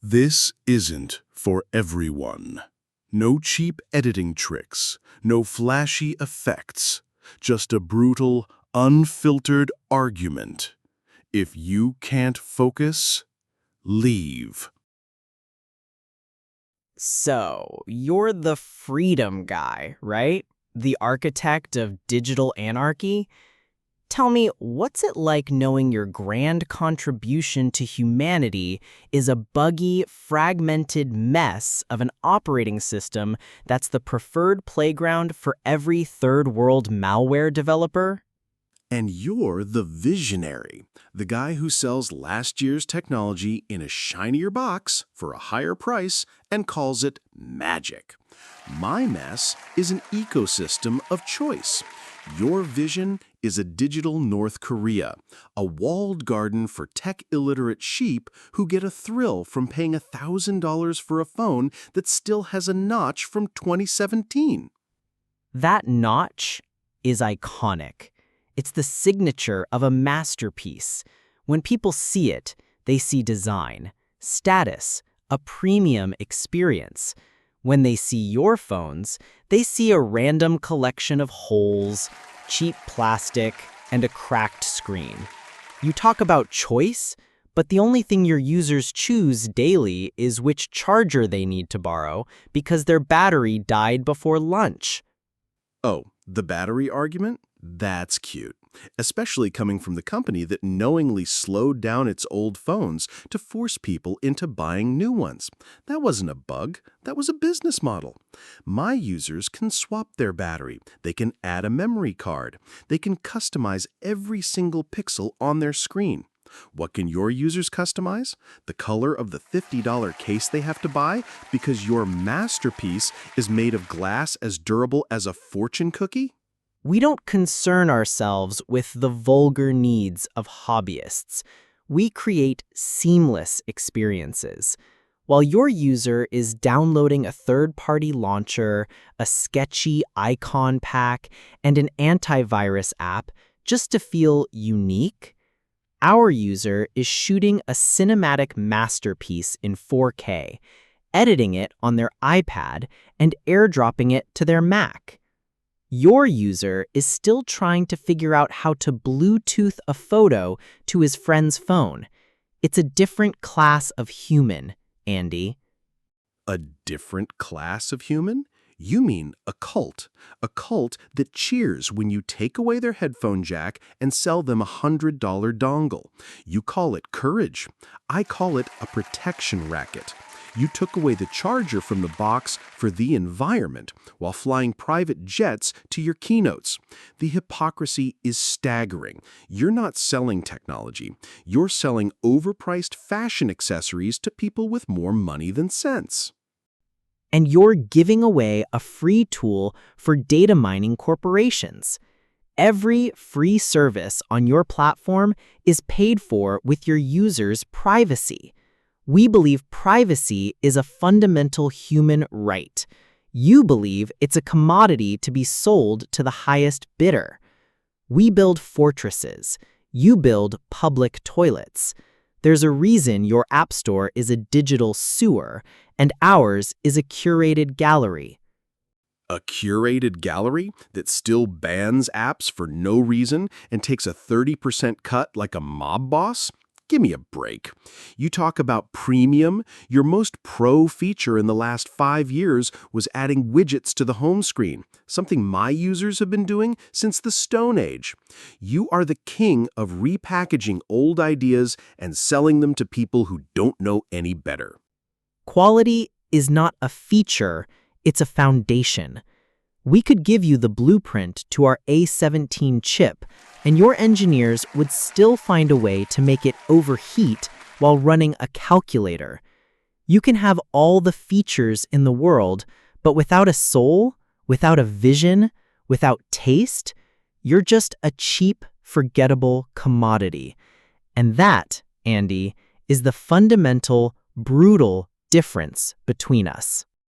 This isn't for everyone. No cheap editing tricks, no flashy effects, just a brutal, unfiltered argument. If you can't focus, leave. So, you're the freedom guy, right? The architect of digital anarchy? Tell me, what's it like knowing your grand contribution to humanity is a buggy, fragmented mess of an operating system that's the preferred playground for every third-world malware developer? And you're the visionary, the guy who sells last year's technology in a shinier box for a higher price and calls it magic. My mess is an ecosystem of choice. Your vision is a digital North Korea, a walled garden for tech-illiterate sheep who get a thrill from paying $1,000 for a phone that still has a notch from 2017. That notch is iconic. It's the signature of a masterpiece. When people see it, they see design, status, a premium experience. When they see your phones, they see a random collection of holes, cheap plastic, and a cracked screen. You talk about choice, but the only thing your users choose daily is which charger they need to borrow because their battery died before lunch. Oh, the battery argument? That's cute, especially coming from the company that knowingly slowed down its old phones to force people into buying new ones. That wasn't a bug, that was a business model. My users can swap their battery, they can add a memory card, they can customize every single pixel on their screen. What can your users customize? The color of the $50 case they have to buy because your masterpiece is made of glass as durable as a fortune cookie? We don't concern ourselves with the vulgar needs of hobbyists. We create seamless experiences. While your user is downloading a third-party launcher, a sketchy icon pack, and an antivirus app just to feel unique, our user is shooting a cinematic masterpiece in 4K, editing it on their iPad, and airdropping it to their Mac. Your user is still trying to figure out how to Bluetooth a photo to his friend's phone. It's a different class of human, Andy. A different class of human? You mean a cult that cheers when you take away their headphone jack and sell them a $100 dongle. You call it courage. I call it a protection racket. You took away the charger from the box for the environment while flying private jets to your keynotes. The hypocrisy is staggering. You're not selling technology. You're selling overpriced fashion accessories to people with more money than sense. And you're giving away a free tool for data mining corporations. Every free service on your platform is paid for with your users' privacy. We believe privacy is a fundamental human right. You believe it's a commodity to be sold to the highest bidder. We build fortresses. You build public toilets. There's a reason your app store is a digital sewer, and ours is a curated gallery. A curated gallery that still bans apps for no reason and takes a 30% cut like a mob boss? Give me a break. You talk about premium. Your most pro feature in the last 5 years was adding widgets to the home screen, something my users have been doing since the Stone Age. You are the king of repackaging old ideas and selling them to people who don't know any better. Quality is not a feature, it's a foundation. We could give you the blueprint to our A17 chip, and your engineers would still find a way to make it overheat while running a calculator. You can have all the features in the world, but without a soul, without a vision, without taste, you're just a cheap, forgettable commodity. And that, Andy, is the fundamental, brutal difference between us.